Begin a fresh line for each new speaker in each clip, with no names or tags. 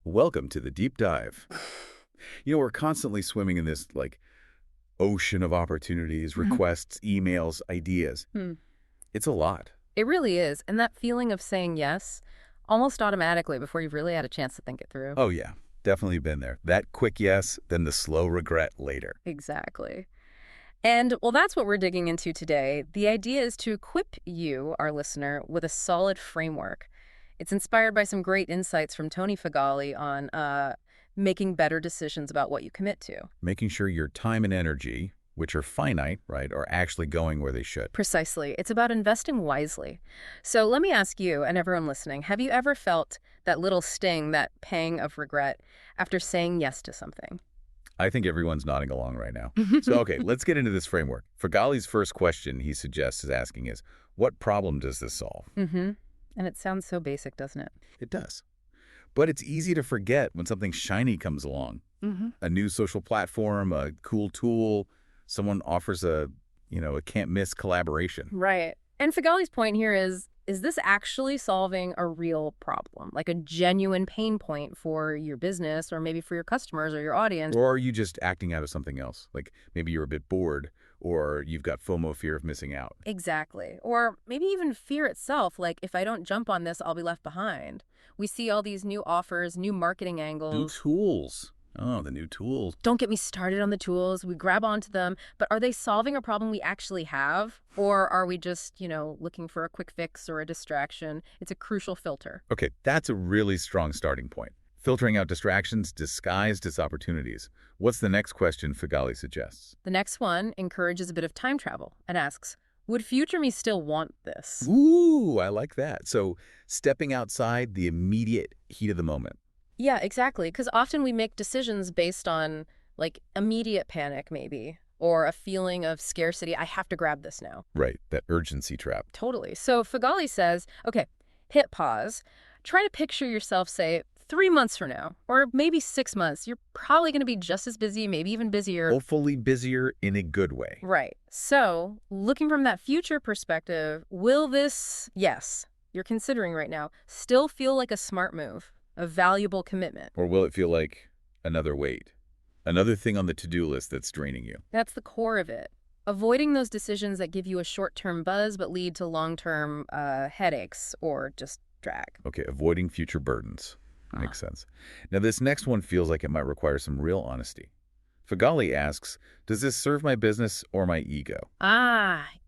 Welcome to the deep dive. We're constantly swimming in this, ocean of opportunities,
Mhm.
requests, emails, ideas.
Hmm.
It's a lot.
It really is. And that feeling of saying yes almost automatically before you've really had a chance to think it through.
Oh, yeah. Definitely been there. That quick yes, then the slow regret later.
Exactly. And well, that's what we're digging into today. The idea is to equip you, our listener, with a solid framework. It's inspired by some great insights from Tony Feghali on making better decisions about what you commit to.
Making sure your time and energy, which are finite, right, are actually going where they should.
Precisely. It's about investing wisely. So let me ask you and everyone listening, have you ever felt that little sting, that pang of regret after saying yes to something?
I think everyone's nodding along right now. So, okay, let's get into this framework. Fagali's first question he suggests is asking is, what problem does this solve?
Mm-hmm. And it sounds so basic, doesn't it?
It does. But it's easy to forget when something shiny comes along.
Mm-hmm.
A new social platform, a cool tool, someone offers a can't-miss collaboration.
Right. And Figali's point here is this actually solving a real problem, like a genuine pain point for your business or maybe for your customers or your audience?
Or are you just acting out of something else? Like maybe you're a bit bored or you've got FOMO, fear of missing out.
Exactly. Or maybe even fear itself, like if I don't jump on this, I'll be left behind. We see all these new offers, new marketing
New
angles.
tools. Oh, the new tools.
Don't get me started on the tools. We grab onto them, but are they solving a problem we actually have? Or are we just, looking for a quick fix or a distraction? It's a crucial filter.
Okay, that's a really strong starting point. Filtering out distractions disguised as opportunities. What's the next question Figali suggests?
The next one encourages a bit of time travel and asks, would future me still want this?
Ooh, I like that. So stepping outside the immediate heat of the moment.
Yeah, exactly. Because often we make decisions based on like immediate panic, maybe, or a feeling of scarcity. I have to grab this now.
Right, that urgency trap.
Totally. So Fagali says, okay, hit pause. Try to picture yourself, say, 3 months from now, or maybe 6 months. You're probably going to be just as busy, maybe even busier.
Hopefully busier in a good way.
Right. So looking from that future perspective, will this, yes, you're considering right now, still feel like a smart move, a valuable commitment?
Or will it feel like another weight? Another thing on the to-do list that's draining you?
That's the core of it. Avoiding those decisions that give you a short-term buzz but lead to long-term headaches or just drag.
Okay, avoiding future burdens. Makes sense. Now, this next one feels like it might require some real honesty. Fagali asks, does this serve my business or my ego?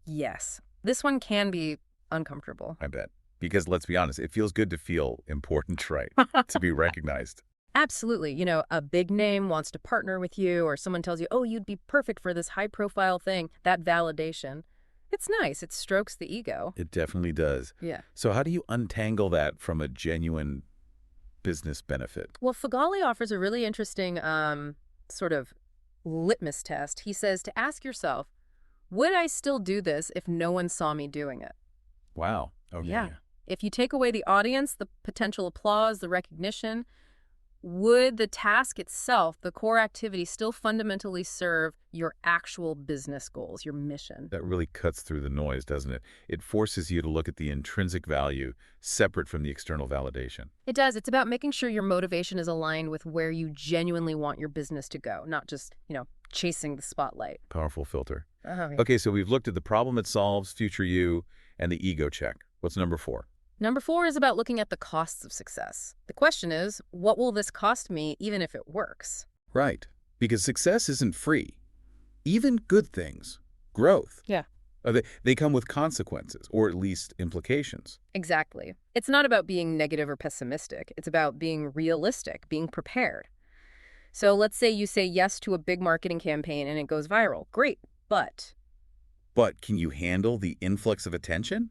Yes. This one can be uncomfortable.
I bet. Because let's be honest, it feels good to feel important, right? To be recognized.
Absolutely. A big name wants to partner with you, or someone tells you, oh, you'd be perfect for this high-profile thing, that validation. It's nice. It strokes the ego.
It definitely does.
Yeah.
So how do you untangle that from a genuine business benefit?
Well, Fagali offers a really interesting sort of litmus test. He says to ask yourself, would I still do this if no one saw me doing it?
Wow. Okay.
Yeah. If you take away the audience, the potential applause, the recognition, would the task itself, the core activity, still fundamentally serve your actual business goals, your mission?
That really cuts through the noise, doesn't it? It forces you to look at the intrinsic value separate from the external validation.
It does. It's about making sure your motivation is aligned with where you genuinely want your business to go, not just, chasing the spotlight.
Powerful filter.
Oh, yeah.
Okay, so we've looked at the problem it solves, future you, and the ego check. What's number 4?
Number 4 is about looking at the costs of success. The question is, what will this cost me even if it works?
Right. Because success isn't free. Even good things, growth,
Yeah.
they come with consequences, or at least implications.
Exactly. It's not about being negative or pessimistic. It's about being realistic, being prepared. So let's say you say yes to a big marketing campaign and it goes viral. Great, but
But can you handle the influx of attention?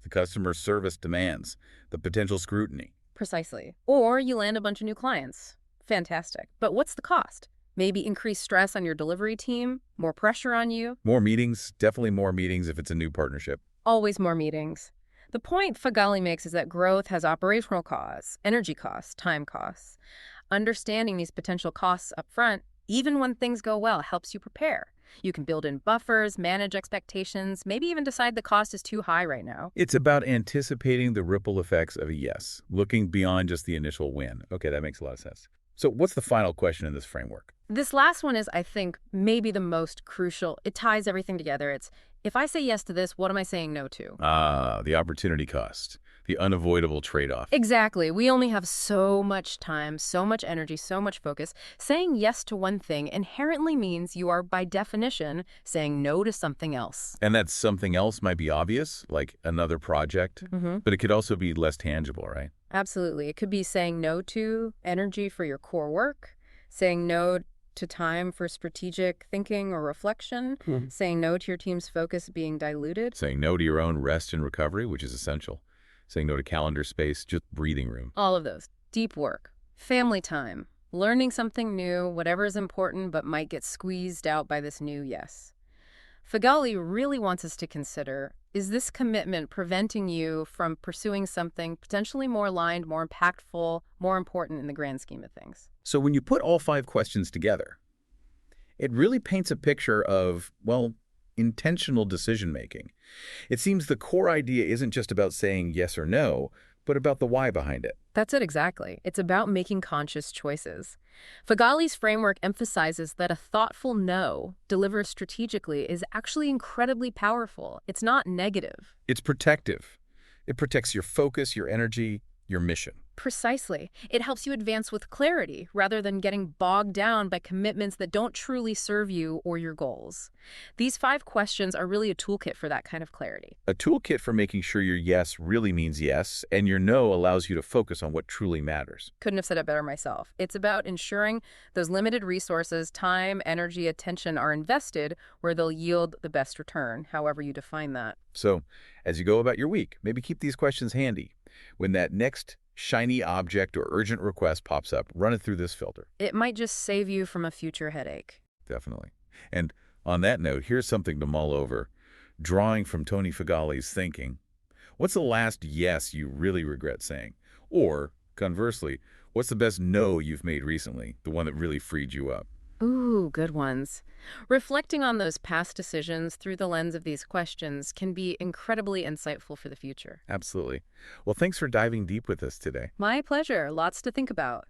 The customer service demands, the potential scrutiny.
precisely. Or you land a bunch of new clients. Fantastic. But what's the cost? Maybe increased stress on your delivery team, more pressure on you,
More meetings, definitely more meetings if it's a new partnership.
always more meetings. The point Fagali makes is that growth has operational costs, energy costs, time costs. Understanding these potential costs up front, even when things go well, helps you prepare. You can build in buffers, manage expectations, maybe even decide the cost is too high right now.
It's about anticipating the ripple effects of a yes, looking beyond just the initial win. Okay, that makes a lot of sense. So what's the final question in this framework?
This last one is, I think, maybe the most crucial. It ties everything together. It's, if I say yes to this, what am I saying no to?
Ah, the opportunity cost, the unavoidable trade-off.
Exactly. We only have so much time, so much energy, so much focus. Saying yes to one thing inherently means you are, by definition, saying no to something else.
And that something else might be obvious, like another project, but it could also be less tangible, right?
Absolutely. It could be saying no to energy for your core work, saying no to time for strategic thinking or reflection, saying no to your team's focus being diluted.
Saying no to your own rest and recovery, which is essential. Saying no to calendar space, just breathing room.
All of those. Deep work, family time, learning something new, whatever is important but might get squeezed out by this new yes. Feghali really wants us to consider, is this commitment preventing you from pursuing something potentially more aligned, more impactful, more important in the grand scheme of things?
So when you put all 5 questions together, it really paints a picture of, well, intentional decision-making. It seems the core idea isn't just about saying yes or no, but about the why behind it.
That's it exactly. It's about making conscious choices. Feghali's framework emphasizes that a thoughtful no, delivered strategically, is actually incredibly powerful. It's not negative.
It's protective. It protects your focus, your energy, your mission.
Precisely. It helps you advance with clarity rather than getting bogged down by commitments that don't truly serve you or your goals. These 5 questions are really a toolkit for that kind of clarity.
A toolkit for making sure your yes really means yes, and your no allows you to focus on what truly matters.
Couldn't have said it better myself. It's about ensuring those limited resources, time, energy, attention, are invested where they'll yield the best return, however you define that.
So, as you go about your week, maybe keep these questions handy. When that next shiny object or urgent request pops up, run it through this filter.
It might just save you from a future headache.
Definitely. And on that note, here's something to mull over. Drawing from Tony Feghali's thinking, what's the last yes you really regret saying? Or, conversely, what's the best no you've made recently, the one that really freed you up?
Ooh, good ones. Reflecting on those past decisions through the lens of these questions can be incredibly insightful for the future.
Absolutely. Well, thanks for diving deep with us today.
My pleasure. Lots to think about.